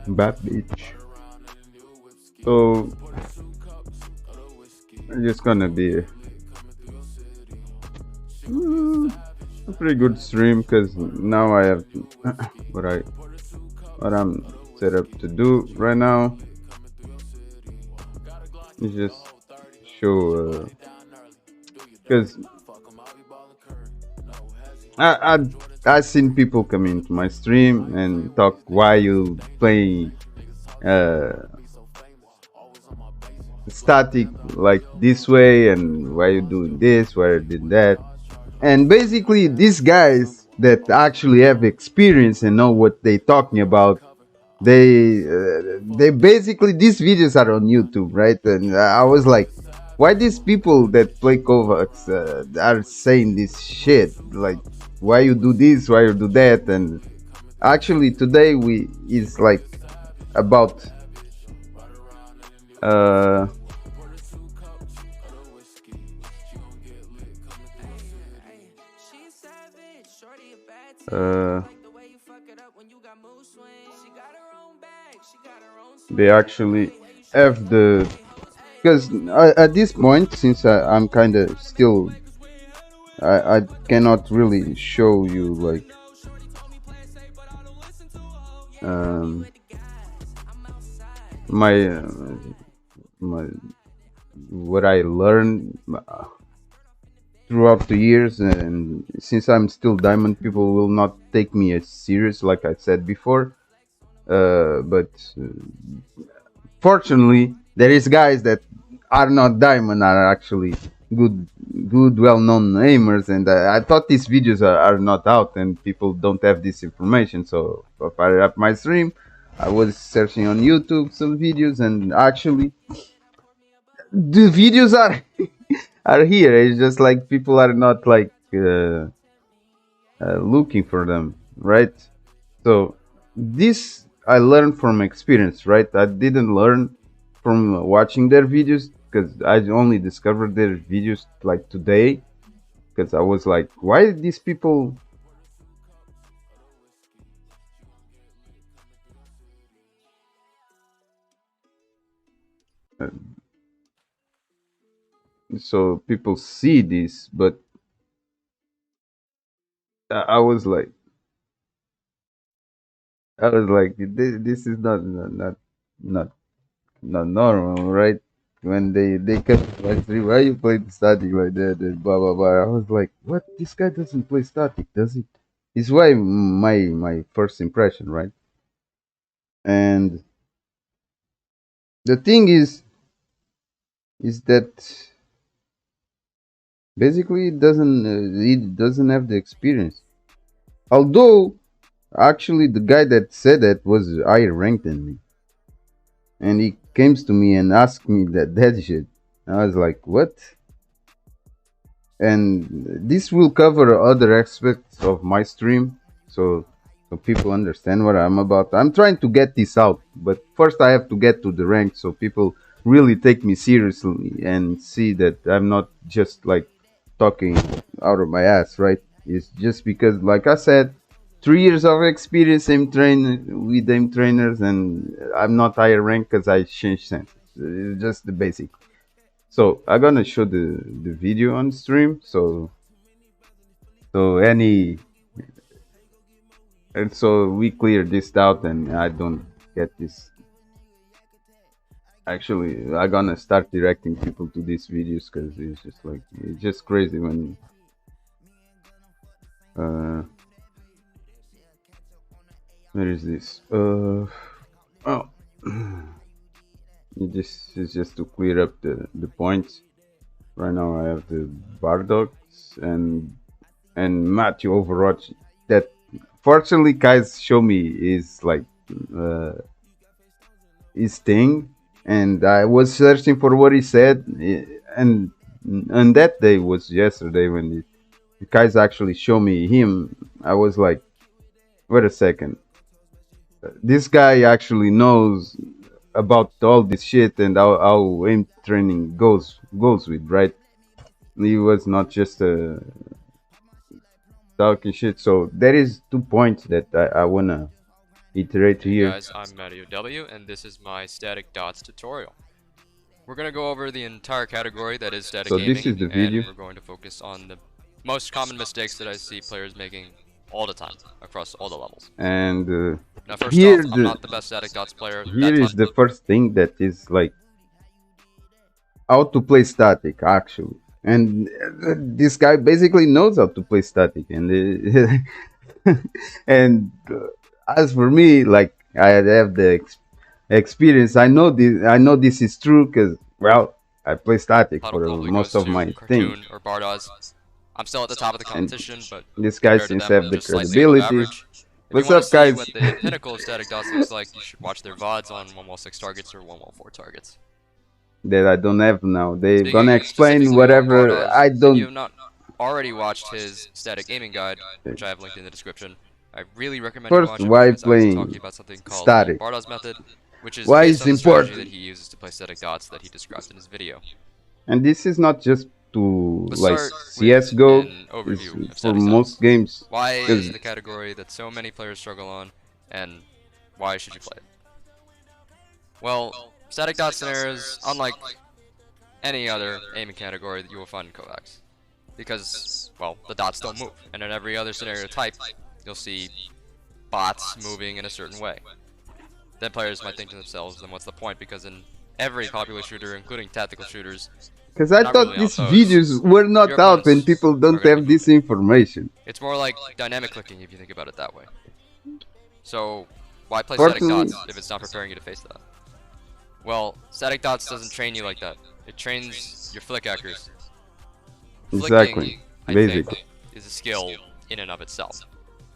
Bad bitch. So I'm just gonna be a pretty good stream because now I have what I what I'm set up to do right now is just show because I seen people come into my stream and talk why you play uh, static like this way and why you doing this, why you did that, and basically these guys that actually have experience and know what they talking about, they basically, these videos are on YouTube, right? And I was like, why these people that play Kovacs are saying this shit, like why you do this, why you do that. And actually today we is like about uh uh they actually have the, because at this point, since I'm kind of still, I cannot really show you like my my what I learned throughout the years, and since I'm still diamond, people will not take me as serious like I said before. But fortunately, there is guys that are not diamond, are actually good well-known aimers, and I thought these videos are not out and people don't have this information. So I fired up my stream. I was searching on YouTube some videos, and actually the videos are are here. It's just like people are not like looking for them, right? So this I learned from experience, right? I didn't learn from watching their videos, because I only discovered their videos like today, because I was like, why these people so people see this, but I was like, this is not normal, right? When they come to my stream, why you play static like that and blah blah blah. I was like, what? This guy doesn't play static, does he? It's why my first impression, right? And the thing is that basically it doesn't have the experience. Although actually the guy that said that was higher ranked than me, and he came to me and asked me that shit. I was like, what? And this will cover other aspects of my stream, so people understand what I'm about. I'm trying to get this out, but first I have to get to the rank so people really take me seriously and see that I'm not just like talking out of my ass, right? It's just because, like I said, 3 years of experience with aim trainers, and I'm not higher rank because I changed senses. It's just the basic. So I'm gonna show the video on stream. So any, and so we clear this out and I don't get this. Actually, I'm gonna start directing people to these videos because it's just crazy when where is this? Oh, this is just to clear up the points. Right now I have the Bardogs and Matthew Overwatch. That fortunately guys show me is like his thing, and I was searching for what he said, and that day was yesterday when guys actually show me him, I was like, wait a second, this guy actually knows about all this shit and how aim training goes with, right? He was not just talking shit. So there is 2 points that I wanna iterate Hey here. guys, I'm Mario W, and this is my static dots tutorial. We're going to go over the entire category that is static So this is gaming, the and video, we're going to focus on the most common mistakes that I see players making all the time, across all the levels. and Now first off, here I'm the not the best static dots player. here is the first thing that is like how to play static actually. And this guy basically knows how to play static, and and as for me, like I have the experience. I know this. I know this is true because, well, I play static Title for probably most goes of to my things, Cartoon or Bardoz. I'm still at the top of the and competition, but this guy compared to seems them, to have I'm the just slightly above credibility. average. If you What's want up, to see guys? what the pinnacle of static dots looks like, you should watch their VODs on 116 targets or 114 targets. That I don't have now. They're Speaking gonna explain specifically on whatever Bardoz, I if you don't. have not already watched his static gaming guide, which I have linked in the description, I really recommend you First, watch it why because I was talking playing about something called the static? Bardoz method, which is Why based is on the strategy that important? he uses to play static dots that he describes in his video. And this is not just to Let's like start with CS:GO. an It's overview of for static most dots. games. Why Because is it a category that so many players struggle on, and why should you play it? Well, static dot scenarios, unlike any other aiming category that you will find in Kovacs, because, well, the dots don't move, and in every other scenario type, you'll see bots moving in a certain way. Then players might think to themselves, then what's the point? Because in every popular shooter, including tactical shooters, I not thought really these outposts, videos were not your out and opponents people are don't going to have be this moving. information. It's more like dynamic clicking if you think about it that way. So, why play static Personally, dots if it's not preparing you to face that? Well, static dots doesn't train you like that. It trains your flick accuracy. exactly, Flicking, I basically. think, is a skill in and of itself.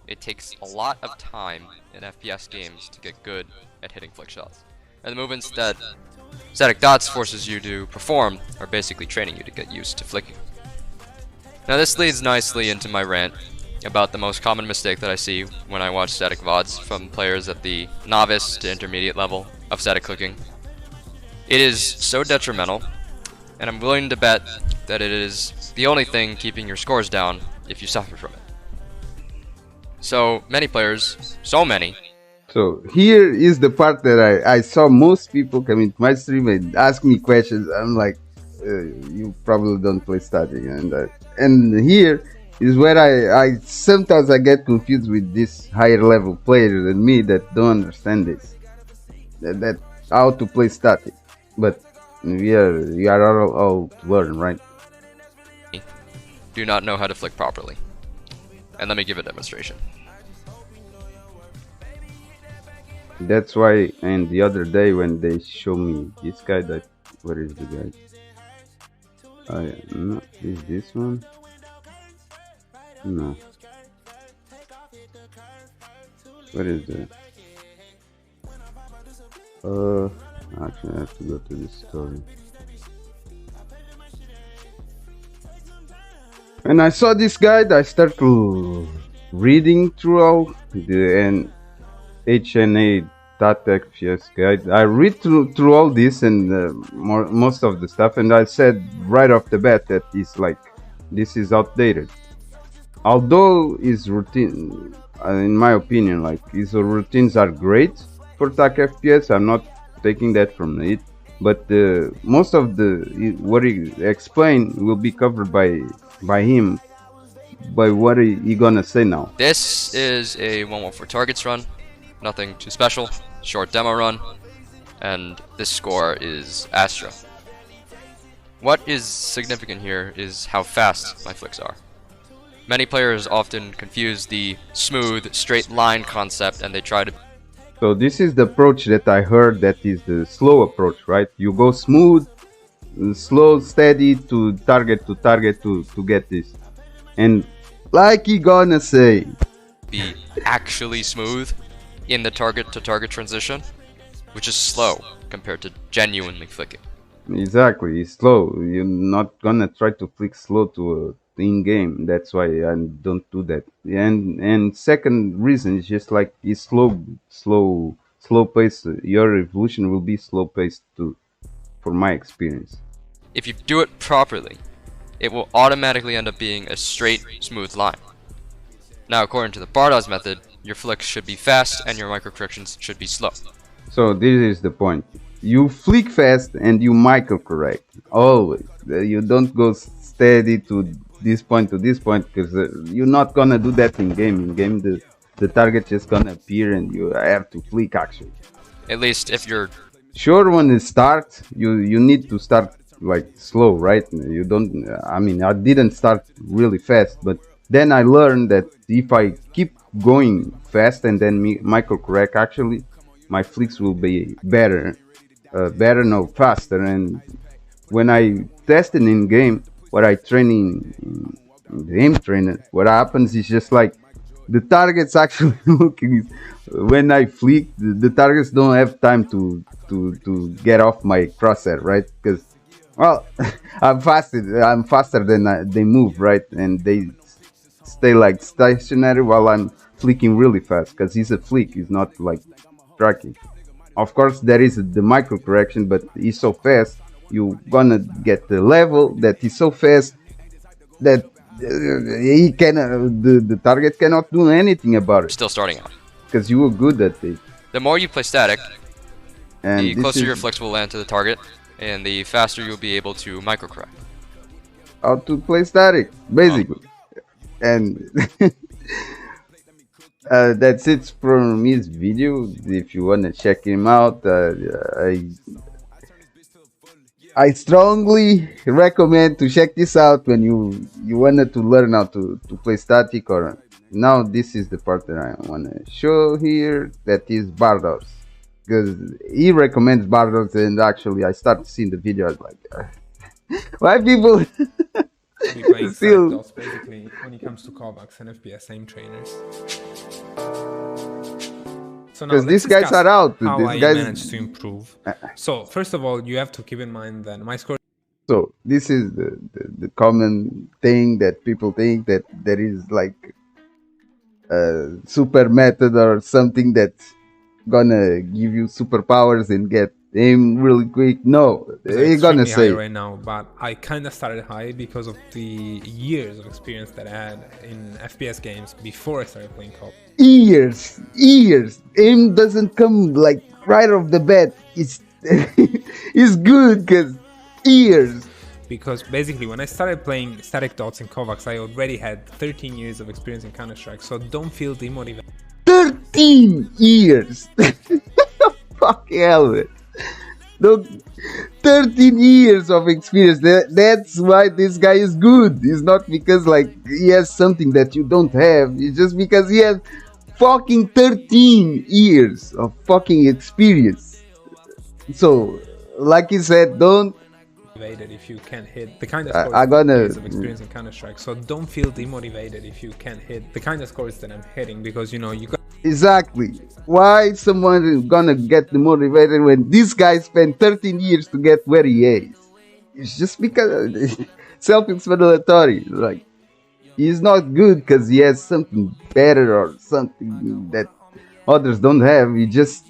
It takes a lot of time in FPS games to get good at hitting flick shots. And the movements that static dots forces you to perform are basically training you to get used to flicking. Now this leads nicely into my rant about the most common mistake that I see when I watch static VODs from players at the novice to intermediate level of static clicking. It is so detrimental, and I'm willing to bet that it is the only thing keeping your scores down if you suffer from it. So many players, so many. So here is the part that I saw most people come into my stream and ask me questions. I'm like, you probably don't play static, and here is where I sometimes I get confused with this higher level players than me that don't understand this, that how to play static. But we are all to learn, right? Do not know how to flick properly. And let me give a demonstration. That's why. And the other day when they show me this guy, that where is the guy? No, is this one? No. What is that? Actually, I have to go to the story. And I saw this guide. I started reading through all the HNA.xps guide. I read through all this and most of the stuff, and I said right off the bat that it's like this is outdated. Although his routine, in my opinion, like his routines are great for TAC FPS. I'm not taking that from it, but most of what he explained will be covered by him, by what he gonna say now. This is a 114 targets run, nothing too special, short demo run, and this score is Astra. What is significant here is how fast my flicks are. Many players often confuse the smooth, straight line concept and they try to... So this is the approach that I heard, that is the slow approach, right? You go smooth, slow, steady to target to get this. And like he gonna say, be actually smooth in the target to target transition, which is slow compared to genuinely flicking. Exactly, it's slow. You're not gonna try to flick slow to in game. That's why I don't do that. And second reason is just like it's slow pace. Your evolution will be slow paced too, for my experience. If you do it properly, it will automatically end up being a straight, smooth line. Now, according to the Bardolph's method, your flicks should be fast and your microcorrections should be slow. So this is the point. You flick fast and you micro correct always. You don't go steady to this point because you're not gonna do that in game. In game, the target just gonna appear and you have to flick actually. At least if you're Sure, when it starts, you need to start like slow, right? You don't. I mean, I didn't start really fast, but then I learned that if I keep going fast and then micro correct, actually, my flicks will be better, no, faster. And when I tested in game, what I train in the aim trainer, what happens is just like the targets actually looking. When I flick, the targets don't have time to get off my crosshair, right? Because well, I'm faster than they move, right? And they stay like stationary while I'm flicking really fast because he's a flick, he's not like tracking. Of course, there is the micro correction, but he's so fast, you gonna get the level that he's so fast that he can the target cannot do anything about it still starting out. because you were good at it. The more you play static, And the this closer is your flicks will land to the target, and the faster you'll be able to microcorrect. how to play static, basically. And that's it from his video. If you wanna check him out, I strongly recommend to check this out when you wanted to learn how to play static. Or now this is the part that I wanna show here. That is Bardos, because he recommends Bardos, and actually I started seeing the video. I was like, why people We playing still Cyclops, basically, when it comes to Kovacs and FPS aim trainers. So now because let's these guys discuss are out. how These I guys. managed to improve. So first of all, you have to keep in mind that my score So this is the common thing that people think that there is like a super method or something that's gonna give you superpowers and get aim really quick. No, is you're gonna extremely high say right now, but I kind of started high because of the years of experience that I had in FPS games before I started playing Kovacs. years. Aim doesn't come like right off the bat. It's it's good because years. Because basically when I started playing static dots in Kovacs, I already had 13 years of experience in Counter-Strike, so don't feel demotivated. 13 years. Fuck hell, man. Look, 13 years of experience. That's why this guy is good. It's not because like he has something that you don't have. It's just because he has fucking 13 years of fucking experience. So, like he said, don't. If you can't hit the kind of I scores gonna- years of experience in Counter-Strike, so don't feel demotivated if you can't hit the kind of scores that I'm hitting, because you know you got Exactly. Why someone is gonna get demotivated when this guy spent 13 years to get where he is? It's just because self-explanatory. Like he's not good because he has something better or something that others don't have. He just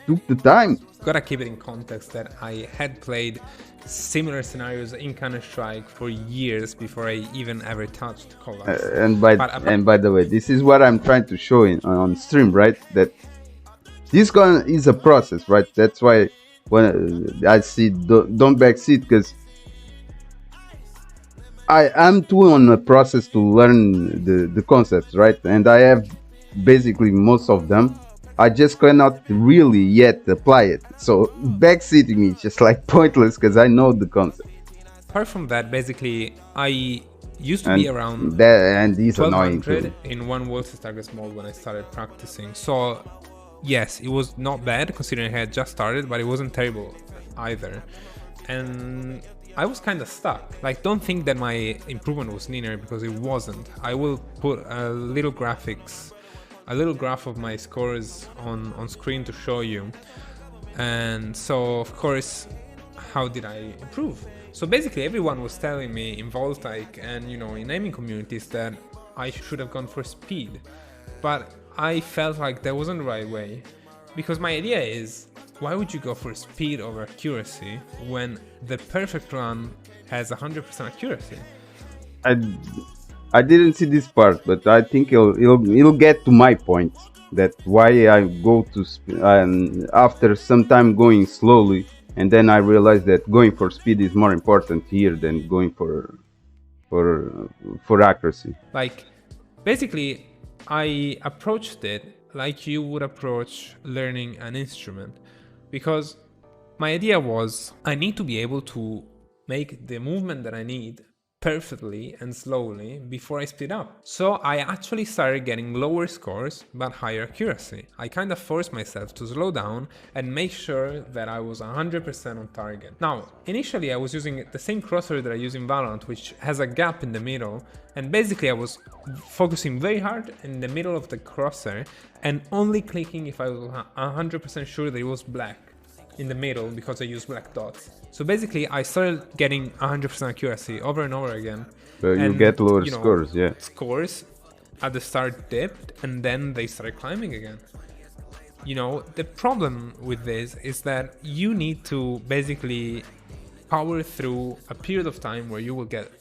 took the time. gotta keep it in context that I had played similar scenarios in Counter-Strike for years before I even ever touched Kovacs. And by the way, this is what I'm trying to show on stream, right? That this is a process, right? That's why when I see don't backseat, because I'm too on a process to learn the concepts, right? And I have basically most of them. I just cannot really yet apply it. So backseating is just like pointless because I know the concept. Apart from that, basically, I used to be around and these annoying 1200 too. in one World Targets mode when I started practicing. So yes, it was not bad considering I had just started, but it wasn't terrible either. And I was kind of stuck. Like, don't think that my improvement was linear, because it wasn't. I will put a little graph of my scores on screen to show you. And so, of course, how did I improve? So basically everyone was telling me in voltaic and in naming communities that I should have gone for speed, but I felt like that wasn't the right way, because my idea is, why would you go for speed over accuracy when the perfect run has 100% accuracy? I I didn't see this part, but I think it'll get to my point, that why I go to after some time going slowly, and then I realized that going for speed is more important here than going for for accuracy. Like, basically, I approached it like you would approach learning an instrument, because my idea was I need to be able to make the movement that I need perfectly and slowly before I speed up. So I actually started getting lower scores but higher accuracy. I kind of forced myself to slow down and make sure that I was 100% on target. Now, initially I was using the same crosshair that I use in Valorant, which has a gap in the middle, and basically I was focusing very hard in the middle of the crosshair and only clicking if I was 100% sure that it was black in the middle, because I use black dots. So basically I started getting 100% accuracy over and over again. But you And, get lower scores, yeah. Scores at the start dipped and then they started climbing again. The problem with this is that you need to basically power through a period of time where you will get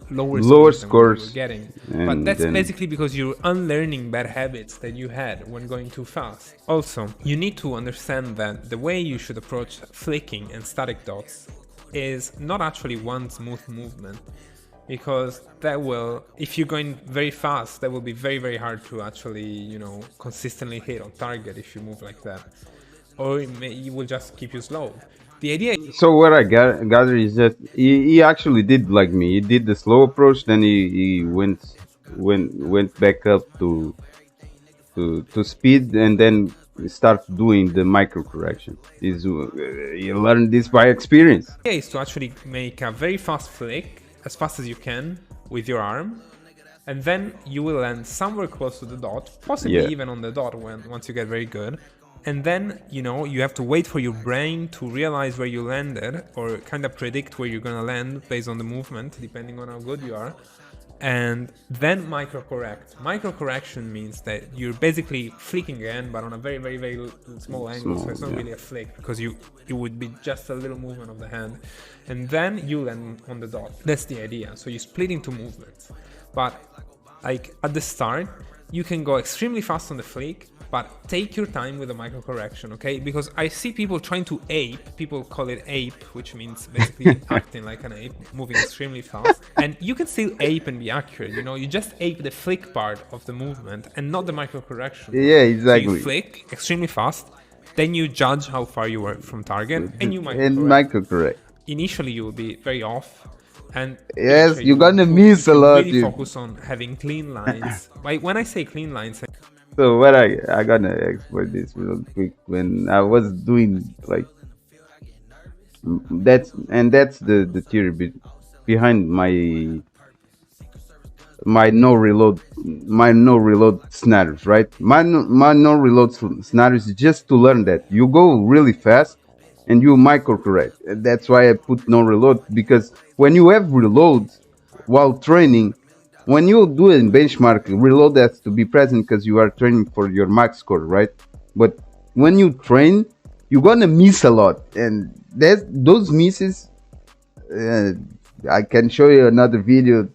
lower scores than what you were getting. But that's basically because you're unlearning bad habits that you had when going too fast. Also, you need to understand that the way you should approach flicking and static dots is not actually one smooth movement, because that will, if you're going very fast, that will be very, very hard to actually, consistently hit on target if you move like that. Or it will just keep you slow. The idea. So what I gather is that he actually did like me. He did the slow approach, then he went back up to speed, and then start doing the micro correction. You learn this by experience. The idea is to actually make a very fast flick, as fast as you can with your arm, and then you will land somewhere close to the dot, possibly even on the dot once you get very good. And then, you have to wait for your brain to realize where you landed, or kind of predict where you're gonna land based on the movement, depending on how good you are. And then micro correct. Micro correction means that you're basically flicking again, but on a very, very, very small angle. So it's not really a flick, because it would be just a little movement of the hand. And then you land on the dot. That's the idea. So you split into movements. But like at the start, you can go extremely fast on the flick, but take your time with the micro correction, okay? Because I see people trying to ape, people call it ape, which means basically acting like an ape, moving extremely fast. And you can still ape and be accurate, you just ape the flick part of the movement and not the micro correction. Yeah, exactly. So you flick extremely fast, then you judge how far you were from target, and you micro correct. Initially you will be very off, and yes, you're gonna miss a lot. Really focus on having clean lines. Like when I say clean lines, so what I gonna explain this real quick. When I was doing like that's the theory behind my no reload scenarios, right? My no reload scenarios is just to learn that you go really fast and you micro correct. That's why I put no reload, because when you have reloads while training, when you do it in benchmark, reload has to be present because you are training for your max score, right? But when you train, you're gonna miss a lot, and those misses. I can show you another video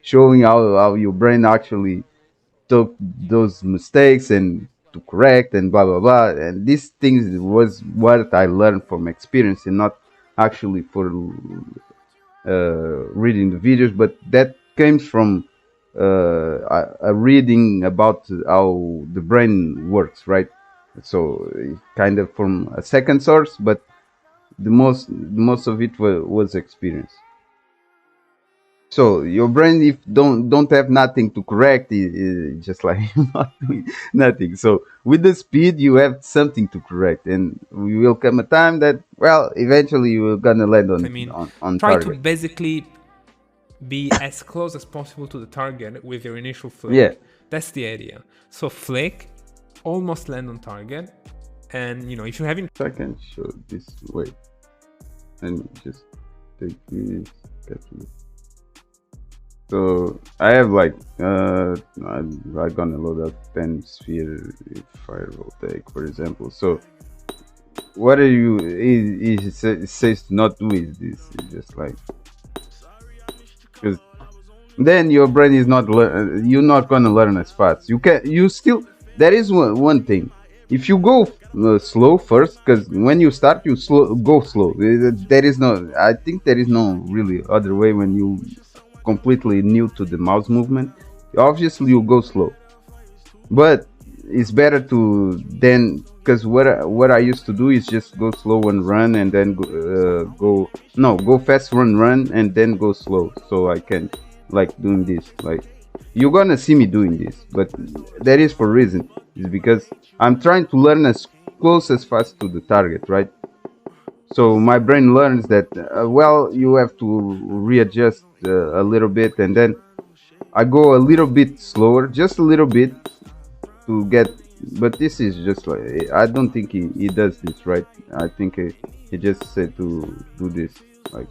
showing how your brain actually took those mistakes and to correct and blah blah blah. And these things was what I learned from experience, and not actually for reading the videos, but that came from a reading about how the brain works, right? So kind of from a second source, but the most of it was experience. So your brain, if don't have nothing to correct, is just like not doing nothing. So with the speed, you have something to correct, and we will come a time that, well, eventually you will gonna land on try target. To basically be as close as possible to the target with your initial flick. Yeah, that's the idea. So flick, almost land on target, and if you haven't. I can show this way, and just take this. So I have like I'm gonna load up pen sphere fire voltaic, for example. So what are you? It says to not do is this. It's just like, because then your brain is not you're not gonna learn as fast. You can, you still, there is one thing. If you go slow first, because when you start you go slow. There is no, I think there is no really other way when you completely new to the mouse movement. Obviously you go slow, but it's better to then, because what I used to do is just go slow and run, and then go fast, run and then go slow, so I can like doing this. Like, you're gonna see me doing this, but that is for reason. It's because I'm trying to learn as close as fast to the target, right? So my brain learns that well, you have to readjust a little bit, and then I go a little bit slower, just a little bit, to get. But this is just like, I don't think he does this right. I think he just said to do this like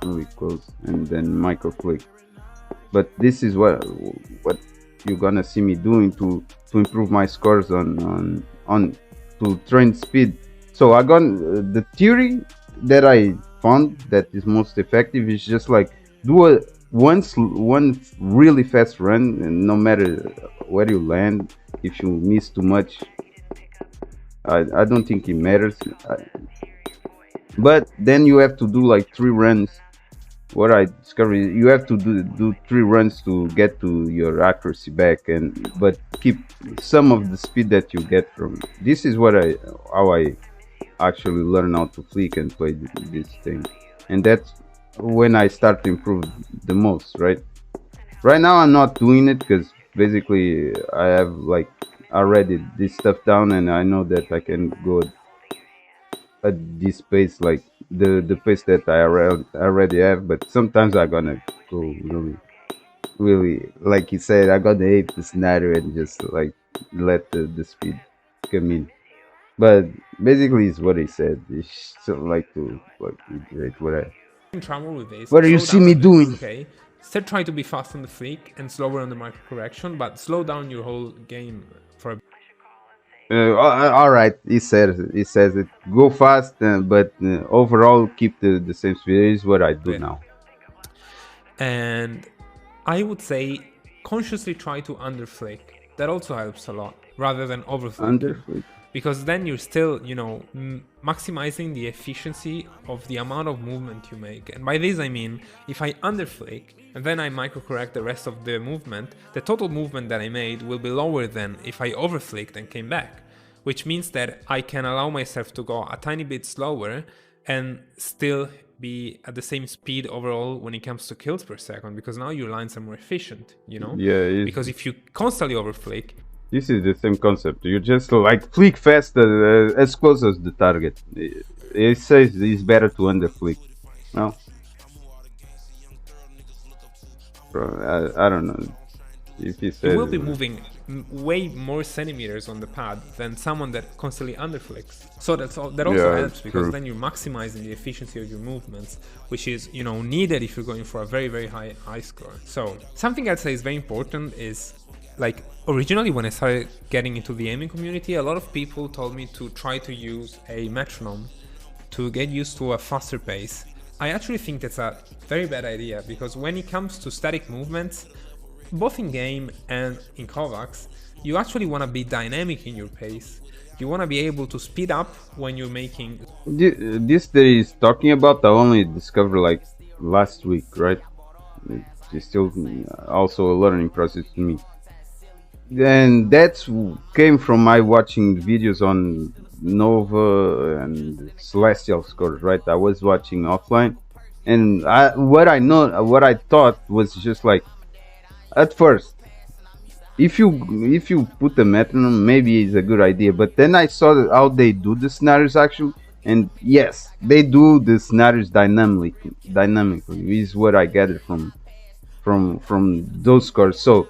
really close and then micro flick. But this is what you're gonna see me doing to improve my scores on to train speed. So I got the theory that I found that is most effective is just like do one really fast run, and no matter where you land, if you miss too much, I don't think it matters. But then you have to do like 3 runs. What I discovered is you have to do 3 runs to get to your accuracy back, but keep some of the speed that you get from. This is how I actually learn how to flick and play this thing, and that's when I start to improve the most. Right now I'm not doing it because basically I have like already this stuff down, and I know that I can go at this pace, like the pace that I already have. But sometimes I'm gonna go really, like he said, I gotta hate the scenario and just like let the speed come in. But basically it's what he said. It's still like to like reiterate Trouble with this. what do you see me doing? Okay, still try to be fast on the flick and slower on the micro correction, but slow down your whole game for a All right, he says it. Go fast, but overall keep the same speed. Is what I do bit. now. And I would say consciously try to underflick. That also helps a lot, rather than overflick. Underflick. Because then you're still, maximizing the efficiency of the amount of movement you make. And by this I mean, if I underflick and then I microcorrect the rest of the movement, the total movement that I made will be lower than if I overflicked and came back. Which means that I can allow myself to go a tiny bit slower and still be at the same speed overall when it comes to kills per second, because now your lines are more efficient, Yeah. Because if you constantly overflick, This is the same concept. You just like flick fast as close as the target. It says it's better to underflick. No, I don't know if he says. you will be moving way more centimeters on the pad than someone that constantly underflicks. So that also Yeah, helps, because true. then you're maximizing the efficiency of your movements, which is needed if you're going for a very, very high score. So something I'd say is very important is, like, originally when I started getting into the aiming community, a lot of people told me to try to use a metronome to get used to a faster pace. I actually think that's a very bad idea, because when it comes to static movements, both in game and in Kovacs, you actually want to be dynamic in your pace. You want to be able to speed up when you're making... This that he's talking about, I only discovered like last week, right? It's still also a learning process to me. And that came from my watching videos on Nova and Celestial scores, right? I was watching offline, and what I thought was just like, at first, if you put a metronome, maybe it's a good idea. But then I saw how they do the scenarios actually, and yes, they do the scenarios dynamically. Is what I gathered from those scores. So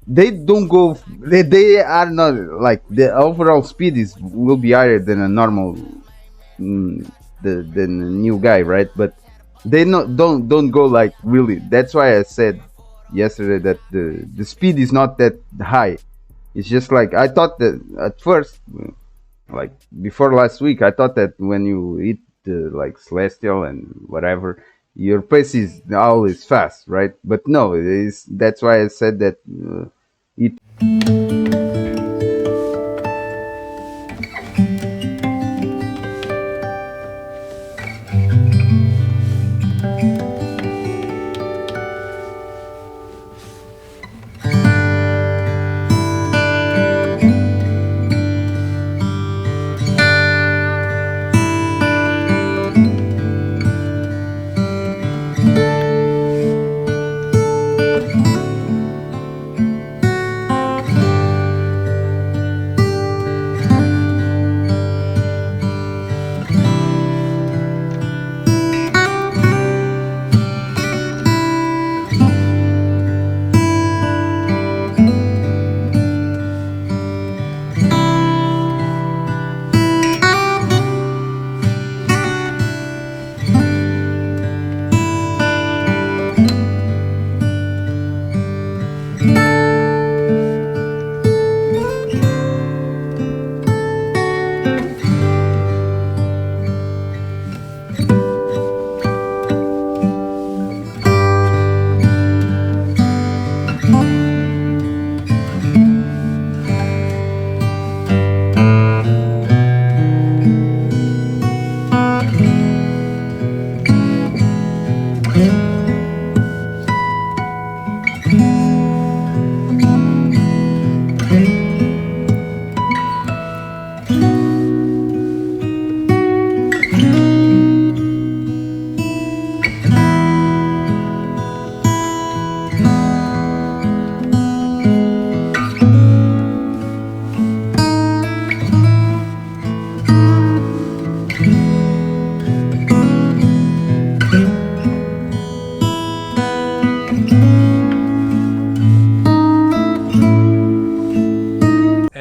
they don't go. They are not like, the overall speed will be higher than a normal than a new guy, right? But they don't go like really. That's why I said yesterday that the speed is not that high. It's just like I thought that at first, like before last week, I thought that when you eat like celestial and whatever, your pace is always fast, right? But no, it is. That's why I said that it.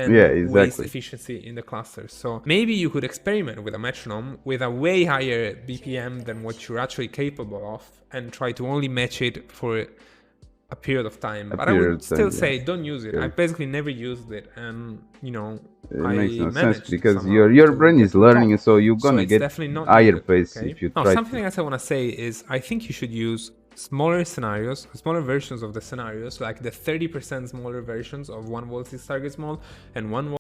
Yeah, waste exactly. efficiency in the cluster. So maybe you could experiment with a metronome with a way higher BPM than what you're actually capable of and try to only match it for a period of time. But I period would of still time, say yeah. don't use it. Yeah. I basically never used it, and It I makes no sense managed because somehow your to brain get is to the learning, top. so you're So gonna it's get definitely not higher needed, pace okay? if you Now, try something to. else I want to say is I think you should use smaller scenarios, smaller versions of the scenarios, like the 30% smaller versions of 1 voltage target small and 1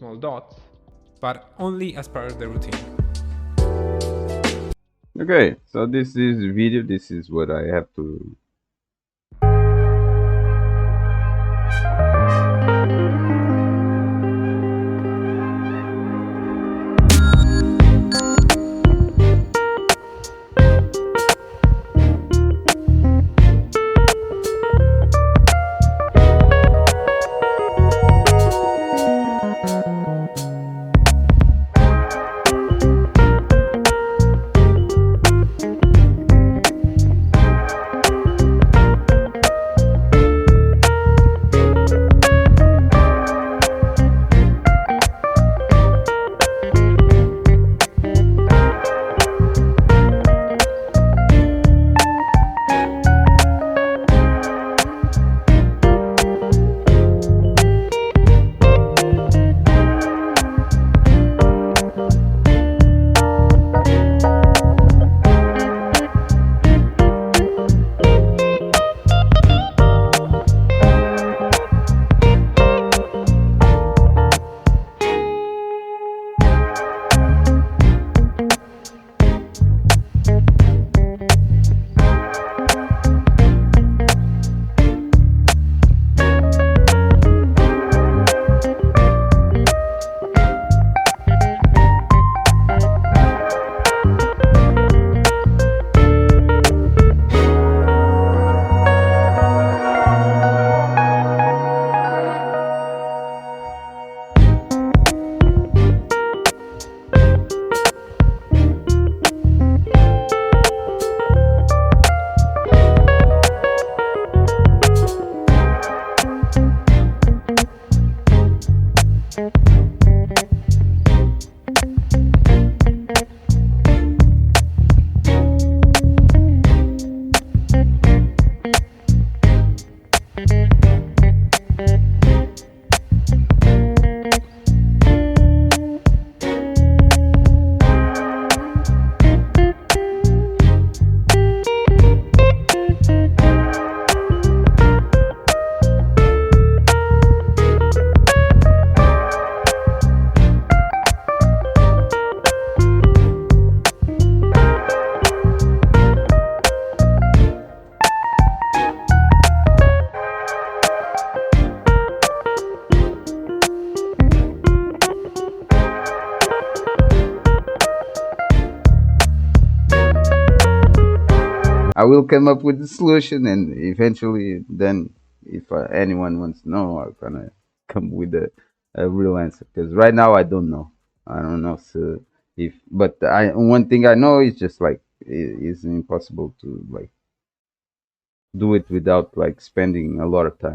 small dots, but only as part of the routine. Okay, so this is video. This is what I have to. I will come up with the solution, and eventually, then, if anyone wants to know, I'm gonna come with a real answer. Because right now, I don't know. I don't know if, but I one thing I know is just like it's impossible to like do it without like spending a lot of time.